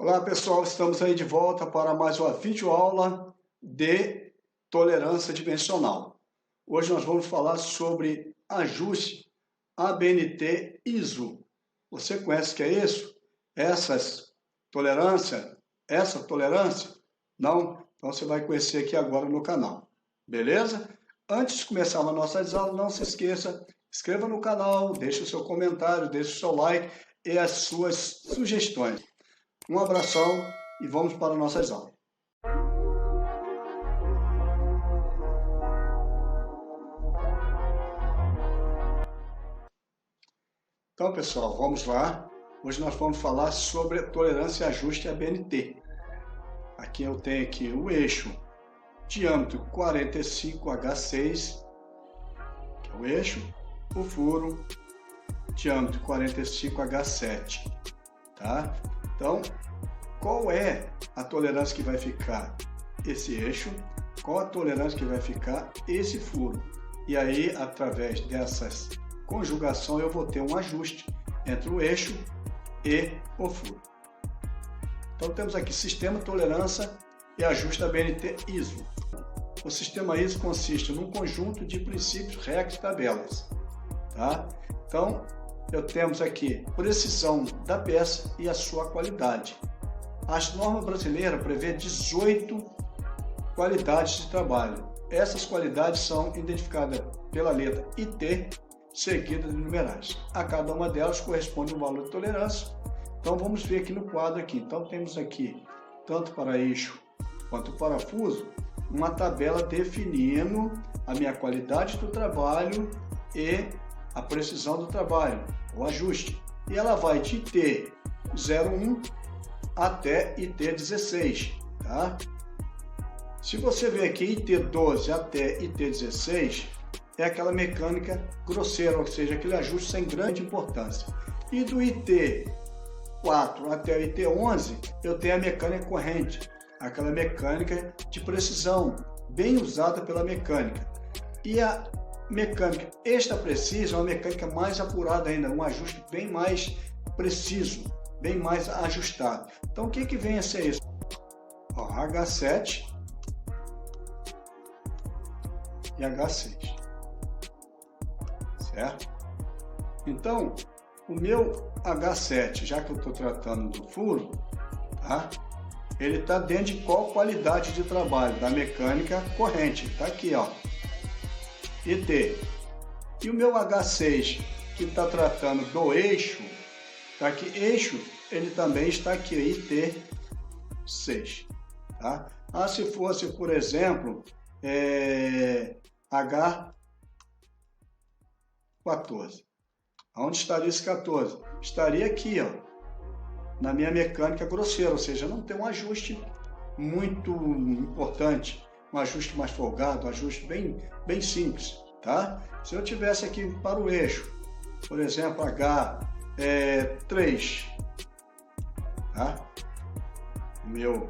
Olá pessoal, estamos aí de volta para mais uma videoaula de tolerância dimensional. Hoje nós vamos falar sobre ajuste ABNT ISO. Você conhece o que é isso? Essa tolerância? Não? Então você vai conhecer aqui agora no canal. Beleza? Antes de começar as nossas aulas, não se esqueça, inscreva no canal, deixe o seu comentário, deixe o seu like e as suas sugestões. Um abração e vamos para nossas aulas. Então, pessoal, vamos lá. Hoje nós vamos falar sobre tolerância e ajuste ABNT. Aqui eu tenho aqui o eixo diâmetro 45H6, que é o eixo, o furo diâmetro 45H7, tá? Então, qual é a tolerância que vai ficar esse eixo? Qual a tolerância que vai ficar esse furo? E aí, através dessas conjugações, eu vou ter um ajuste entre o eixo e o furo. Então, temos aqui sistema, tolerância e ajuste ABNT ISO. O sistema ISO consiste num conjunto de princípios, regras e tabelas. Tá? Então, temos aqui precisão da peça e a sua qualidade. A norma brasileira prevê 18 qualidades de trabalho. Essas qualidades são identificadas pela letra IT, seguida de numerais. A cada uma delas corresponde um valor de tolerância. Então vamos ver aqui no quadro aqui. Então temos aqui, tanto para eixo quanto parafuso, uma tabela definindo a minha qualidade do trabalho e a precisão do trabalho, o ajuste. E ela vai de IT01 até IT16, tá? Se você ver aqui IT12 até IT16, é aquela mecânica grosseira, ou seja, aquele ajuste sem grande importância. E do IT4 até o IT11, eu tenho a mecânica corrente, aquela mecânica de precisão, bem usada pela mecânica. E a mecânica extra precisa é uma mecânica mais apurada ainda, um ajuste bem mais preciso, bem mais ajustado. Então o que vem a ser isso? Ó, H7 e H6, certo? Então o meu H7, já que eu estou tratando do furo, tá? Ele está dentro de qual qualidade de trabalho? Da mecânica corrente, está aqui, ó. IT. E o meu H6, que está tratando do eixo, tá aqui, eixo, ele também está aqui, IT6. Tá? Ah, se fosse, por exemplo, H14. Onde estaria esse 14? Estaria aqui, ó, na minha mecânica grosseira, ou seja, não tem um ajuste muito importante. Um ajuste mais folgado, um ajuste bem simples, tá? Se eu tivesse aqui para o eixo, por exemplo, H3, tá? Minha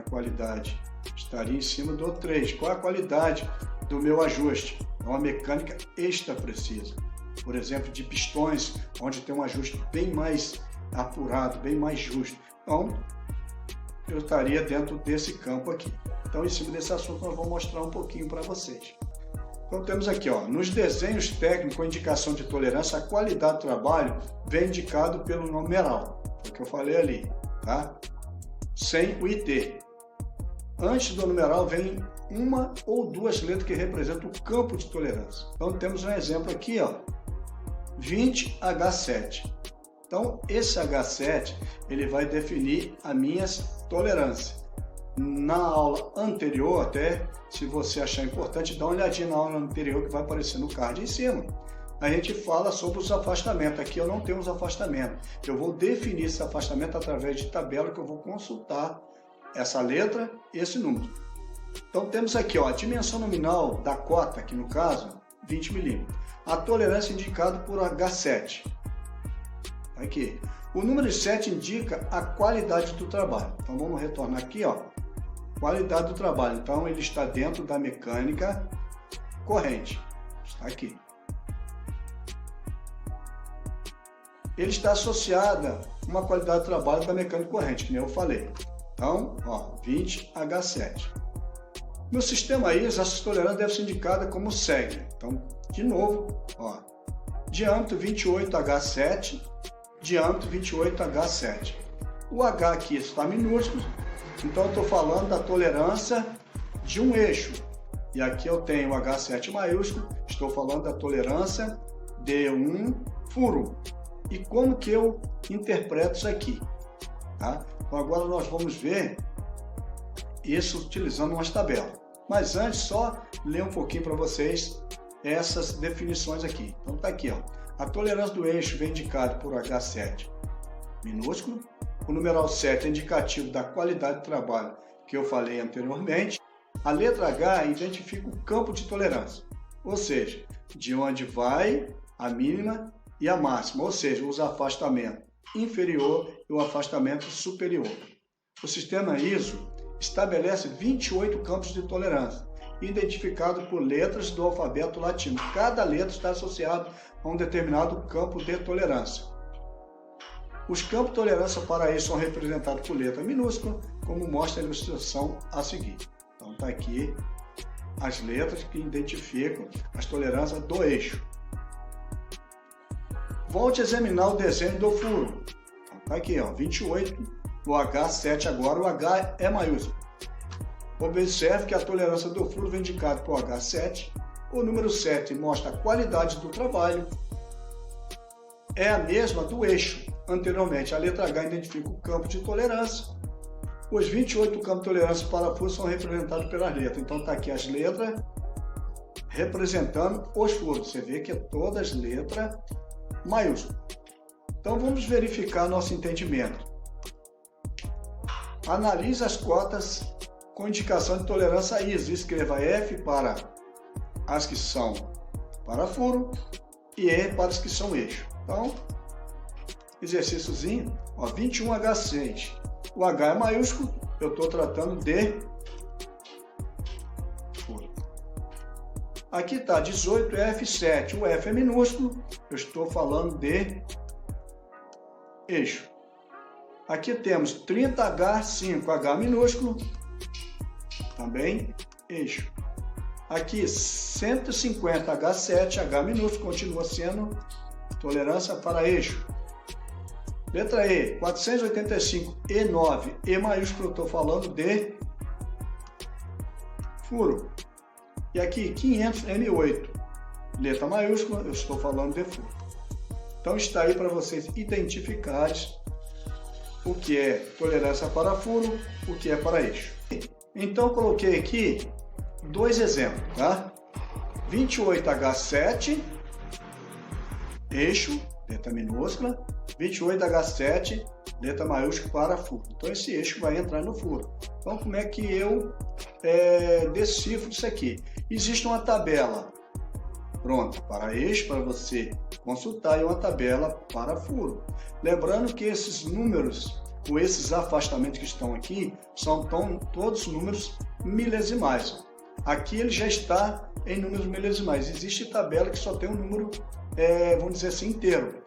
qualidade estaria em cima do 3. Qual é a qualidade do meu ajuste? É uma mecânica extra precisa. Por exemplo, de pistões, onde tem um ajuste bem mais apurado, bem mais justo. Então, eu estaria dentro desse campo aqui. Então, em cima desse assunto, nós vamos mostrar um pouquinho para vocês. Então, temos aqui, ó, nos desenhos técnicos, a indicação de tolerância, a qualidade do trabalho vem indicado pelo numeral, foi o que eu falei ali, tá? Sem o IT. Antes do numeral vem uma ou duas letras que representam o campo de tolerância. Então, temos um exemplo aqui, ó, 20H7. Então, esse H7, ele vai definir as minhas tolerâncias. Na aula anterior, até, se você achar importante, dá uma olhadinha na aula anterior que vai aparecer no card em cima. A gente fala sobre os afastamentos. Aqui eu não tenho os afastamentos. Eu vou definir esse afastamento através de tabela que eu vou consultar essa letra e esse número. Então, temos aqui, ó, a dimensão nominal da cota, aqui no caso, 20 milímetros. A tolerância indicada por H7. Aqui. O número 7 indica a qualidade do trabalho. Então vamos retornar aqui, ó. Qualidade do trabalho. Então ele está dentro da mecânica corrente. Está aqui. Ele está associada uma qualidade de trabalho da mecânica corrente, que nem eu falei. Então, ó, 20H7. No sistema ISO, essa tolerância deve ser indicada como segue. Então, de novo, ó, diâmetro 28H7, diâmetro 28H7. O H aqui está minúsculo, então eu estou falando da tolerância de um eixo. E aqui eu tenho o H7 maiúsculo, estou falando da tolerância de um furo. E como que eu interpreto isso aqui? Tá? Então agora nós vamos ver isso utilizando umas tabelas. Mas antes, só ler um pouquinho para vocês essas definições aqui. Então tá aqui, ó. A tolerância do eixo vem indicada por H7 minúsculo. O numeral 7 é indicativo da qualidade de trabalho que eu falei anteriormente. A letra H identifica o campo de tolerância, ou seja, de onde vai a mínima e a máxima, ou seja, os afastamentos inferior e o afastamento superior. O sistema ISO estabelece 28 campos de tolerância, identificados por letras do alfabeto latino. Cada letra está associada a um determinado campo de tolerância. Os campos de tolerância para isso são representados por letra minúscula, como mostra a ilustração a seguir. Então está aqui as letras que identificam as tolerâncias do eixo. Volte a examinar o desenho do furo. Então, está aqui, ó, 28, o H7 agora, o H é maiúsculo. Observe que a tolerância do furo vem indicada por H7. O número 7 mostra a qualidade do trabalho. É a mesma do eixo. Anteriormente, a letra H identifica o campo de tolerância. Os 28 campos de tolerância para furos são representados pelas letras. Então está aqui as letras representando os furos. Você vê que é todas letras maiúsculas. Então vamos verificar nosso entendimento. Analise as cotas com indicação de tolerância ISO. Escreva F para as que são para furo e E para as que são eixo. Então, exercíciozinho, ó, 21H6. O H é maiúsculo, eu estou tratando de furo. Aqui está 18F7, o F é minúsculo, eu estou falando de eixo. Aqui temos 30H5, H minúsculo, também eixo. Aqui 150H7, H minúsculo, continua sendo tolerância para eixo. Letra E, 485 E9, E maiúsculo, eu estou falando de furo. E aqui 500 M8, letra maiúscula, eu estou falando de furo. Então está aí para vocês identificarem o que é tolerância para furo, o que é para eixo. Então coloquei aqui dois exemplos, tá? 28H7, eixo, letra minúscula, 28H7, letra maiúscula para furo. Então esse eixo vai entrar no furo. Então como é que eu decifro isso aqui? Existe uma tabela pronta para eixo, para você consultar, e uma tabela para furo. Lembrando que esses números, ou esses afastamentos que estão aqui, são todos números milesimais. Aqui ele já está em números milesimais. Existe tabela que só tem um número, vamos dizer assim, inteiro.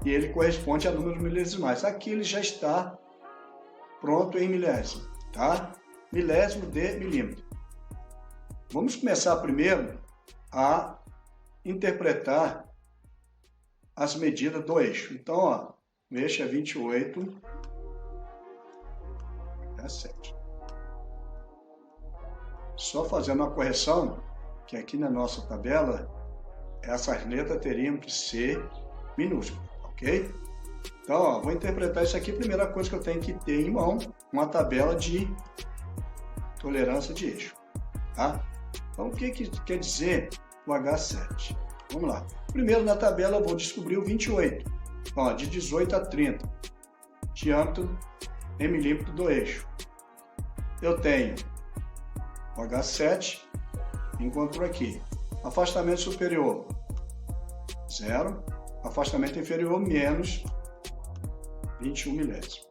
E ele corresponde a números milesimais. Aqui ele já está pronto em milésimo, tá? Milésimo de milímetro. Vamos começar primeiro a interpretar as medidas do eixo. Então, ó, o eixo é 28H7. Só fazendo uma correção, que aqui na nossa tabela, essas letras teriam que ser minúsculas, ok? Então, ó, vou interpretar isso aqui. Primeira coisa que eu tenho que ter em mão, uma tabela de tolerância de eixo, tá? Então, o que quer dizer o H7? Vamos lá. Primeiro, na tabela, eu vou descobrir o 28, ó, de 18 a 30, diâmetro em milímetro do eixo. Eu tenho o H7, encontro aqui. Afastamento superior, 0. Afastamento inferior, menos 21 milésimos.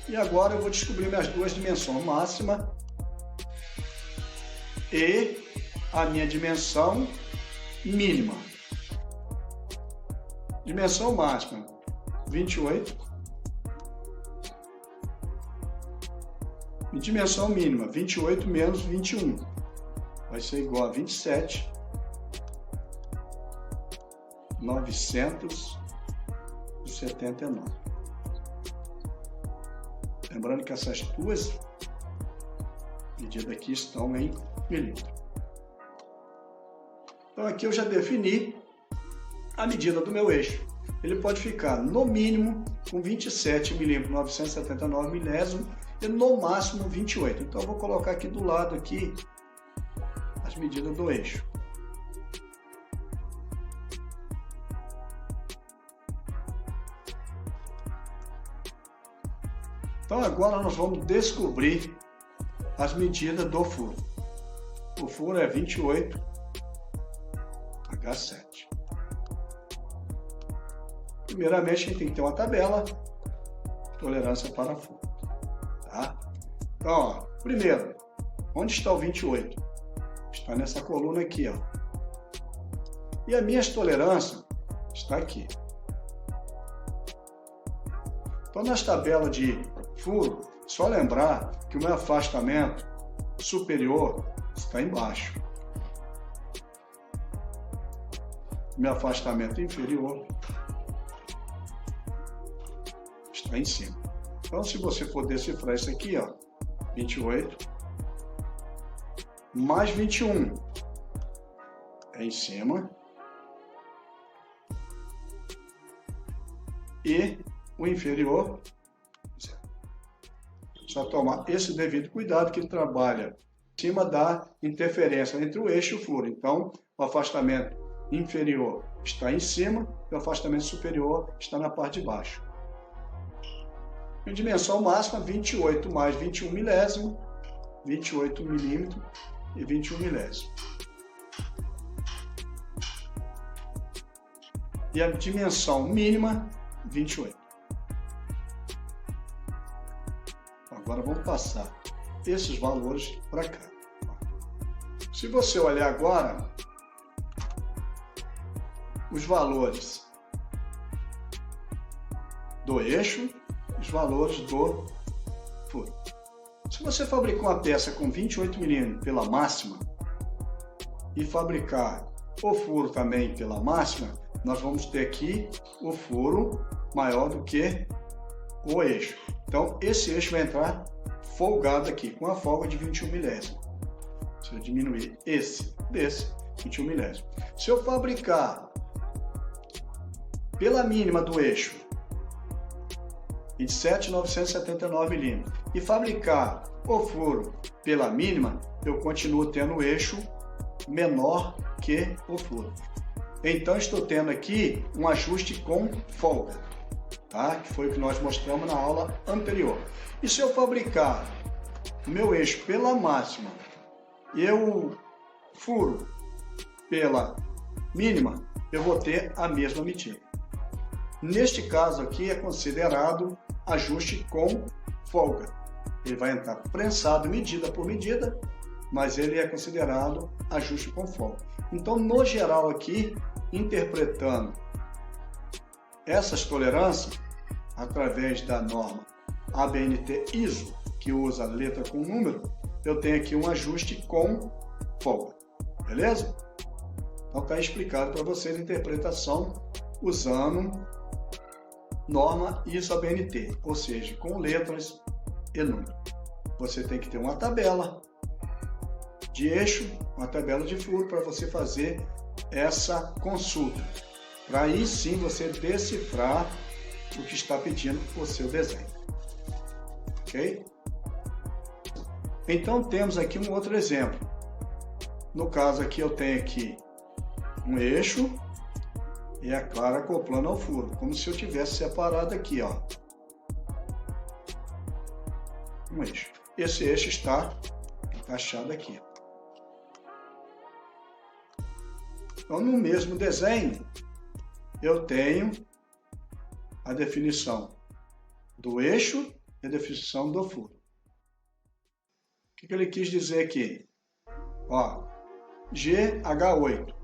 E agora eu vou descobrir minhas duas dimensões, máxima e a minha dimensão mínima. Dimensão máxima, 28. E dimensão mínima, 28 menos 21. Vai ser igual a 27.979. Lembrando que essas duas medidas aqui estão em milímetro. Então aqui eu já defini a medida do meu eixo. Ele pode ficar no mínimo com 27.979 milésimos e no máximo 28. Então eu vou colocar aqui do lado aqui as medidas do eixo. Então agora nós vamos descobrir as medidas do furo. O furo é 28H7. Primeiramente a gente tem que ter uma tabela, tolerância para furo. Tá? Então, ó, primeiro, onde está o 28? Está nessa coluna aqui, ó. E a minha tolerância está aqui. Então, nas tabelas de furo, só lembrar que o meu afastamento superior está embaixo. Meu afastamento inferior está em cima. Então, se você for decifrar isso aqui, ó, 28 mais 21 é em cima e o inferior, só tomar esse devido cuidado que ele trabalha em cima da interferência entre o eixo e o furo. Então, o afastamento inferior está em cima e o afastamento superior está na parte de baixo. Em dimensão máxima, 28 mais 21 milésimo, 28 milímetros e 21 milésimo. E a dimensão mínima, 28. Agora vamos passar esses valores para cá. Se você olhar agora, os valores do eixo, os valores do furo. Se você fabricar uma peça com 28 mm pela máxima e fabricar o furo também pela máxima, nós vamos ter aqui o furo maior do que o eixo. Então, esse eixo vai entrar folgado aqui, com a folga de 21 milésimos. Se eu diminuir desse, 21 milésimos. Se eu fabricar pela mínima do eixo, 27.979 milímetros, e fabricar o furo pela mínima, eu continuo tendo o eixo menor que o furo. Então, estou tendo aqui um ajuste com folga, tá? Que foi o que nós mostramos na aula anterior. E se eu fabricar o meu eixo pela máxima e eu furo pela mínima, eu vou ter a mesma medida. Neste caso aqui é considerado ajuste com folga. Ele vai entrar prensado medida por medida, mas ele é considerado ajuste com folga. Então, no geral aqui, interpretando essas tolerâncias, através da norma ABNT ISO, que usa letra com número, eu tenho aqui um ajuste com folga. Beleza? Então está explicado para vocês a interpretação usando norma ISO ABNT, ou seja, com letras e número. Você tem que ter uma tabela de eixo, uma tabela de furo para você fazer essa consulta. Para aí sim você decifrar o que está pedindo o seu desenho. Ok? Então temos aqui um outro exemplo. No caso aqui eu tenho aqui um eixo e a clara acoplando ao furo, como se eu tivesse separado aqui, ó, um eixo. Esse eixo está encaixado aqui. Então, no mesmo desenho, eu tenho a definição do eixo e a definição do furo. O que ele quis dizer aqui? Ó, GH8.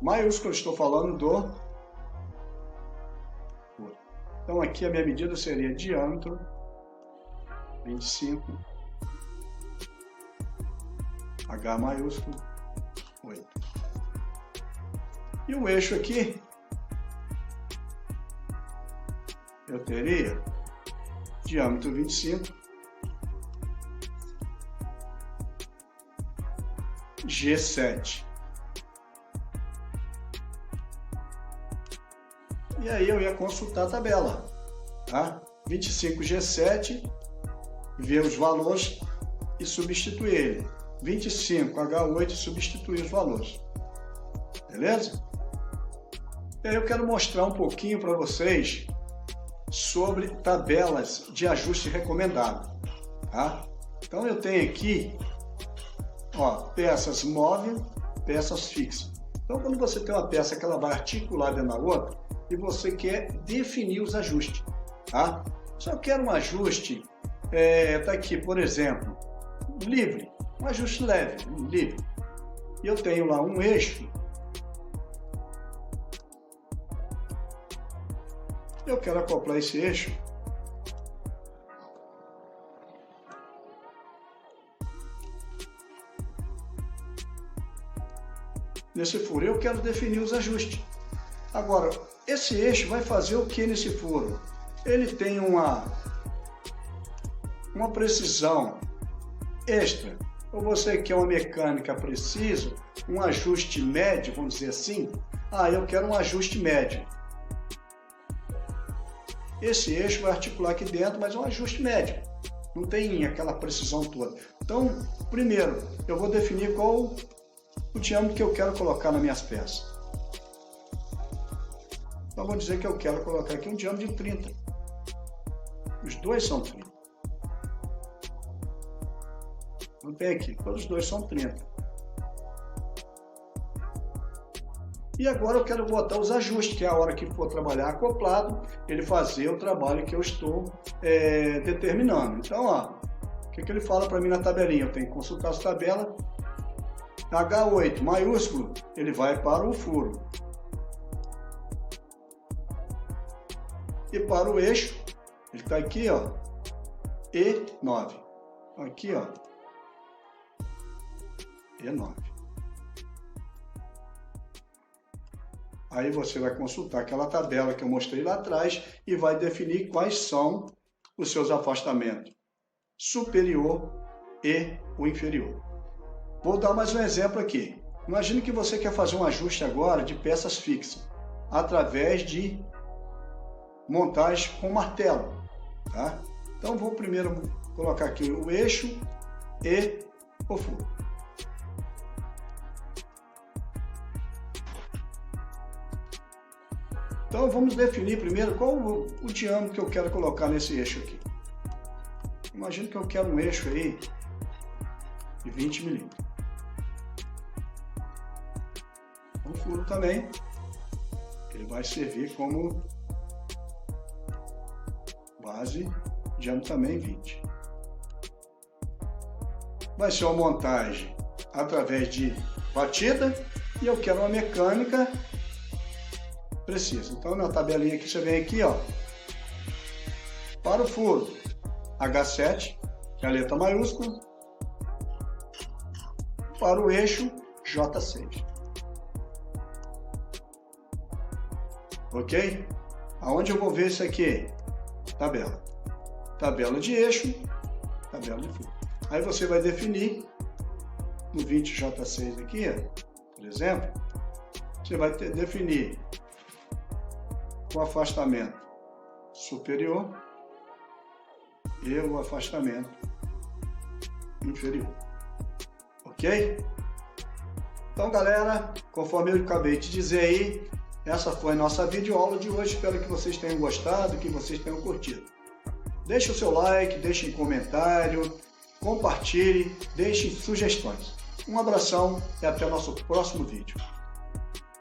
Maiúsculo, estou falando do furo. Então aqui a minha medida seria diâmetro 25, H maiúsculo 8. E o eixo aqui, eu teria diâmetro 25, G7. E aí eu ia consultar a tabela, tá? 25 G7, ver os valores e substituir ele. 25 H8 e substituir os valores. Beleza? E aí eu quero mostrar um pouquinho para vocês sobre tabelas de ajuste recomendado, tá? Então eu tenho aqui, ó, peças móveis, peças fixas. Então quando você tem uma peça que ela vai articular dentro da outra e você quer definir os ajustes, tá? Se eu quero um ajuste, tá aqui, por exemplo, livre, um ajuste leve, livre. E eu tenho lá um eixo. Eu quero acoplar esse eixo nesse furo. Eu quero definir os ajustes. Agora, esse eixo vai fazer o que nesse furo? Ele tem uma precisão extra. Ou você quer uma mecânica precisa, um ajuste médio, vamos dizer assim. Eu quero um ajuste médio. Esse eixo vai articular aqui dentro, mas é um ajuste médio. Não tem aquela precisão toda. Então, primeiro, eu vou definir qual o diâmetro que eu quero colocar nas minhas peças. Então, vou dizer que eu quero colocar aqui um diâmetro de 30. Os dois são 30. Não tem aqui, todos os dois são 30. E agora eu quero botar os ajustes, que é a hora que for trabalhar acoplado, ele fazer o trabalho que eu estou determinando. Então, ó, o que ele fala para mim na tabelinha? Eu tenho que consultar essa tabela. H8 maiúsculo, ele vai para o furo. E para o eixo, ele está aqui, ó, E9. Aqui, ó, E9. Aí você vai consultar aquela tabela que eu mostrei lá atrás e vai definir quais são os seus afastamentos superior e o inferior. Vou dar mais um exemplo aqui. Imagine que você quer fazer um ajuste agora de peças fixas através de montagem com martelo, tá? Então vou primeiro colocar aqui o eixo e o furo. Então vamos definir primeiro qual o diâmetro que eu quero colocar nesse eixo aqui. Imagina que eu quero um eixo aí de 20 milímetros. O furo também, ele vai servir como base, diâmetro também 20. Vai ser uma montagem através de batida e eu quero uma mecânica precisa. Então na tabelinha que você vem aqui, ó, para o furo H7, que é a letra maiúscula, para o eixo J6. Ok? Aonde eu vou ver isso aqui? Tabela. Tabela de eixo, tabela de furo. Aí você vai definir no 20J6 aqui, ó, por exemplo, você vai definir o afastamento superior e o afastamento inferior. Ok? Então, galera, conforme eu acabei de dizer aí, essa foi a nossa videoaula de hoje. Espero que vocês tenham gostado, que vocês tenham curtido. Deixe o seu like, deixe um comentário, compartilhe, deixe sugestões. Um abração e até o nosso próximo vídeo.